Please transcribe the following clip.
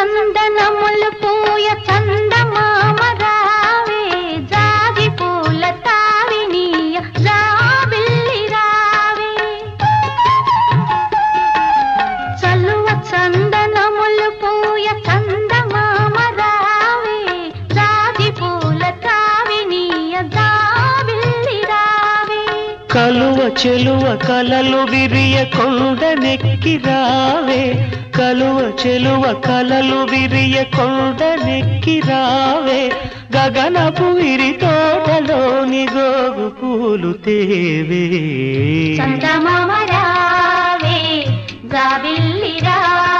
చందనములు పూయ చందమామ రావే జాజి పూల తావినీయ జాబిల్లి రావే చలువ చందనములు పూయ చందమామ రావే జాజి పూల తావినీయ జాబిల్లి రావే కలువ చెలువ కలలు విరియ కొండనెక్కి రావే కలువ చెలువ కలలు విరియ కొండనెక్కి రావే గగనపు విరి తోటలోని గోగు పూలు తేవే చందమామ రావే జాబిల్లి రావే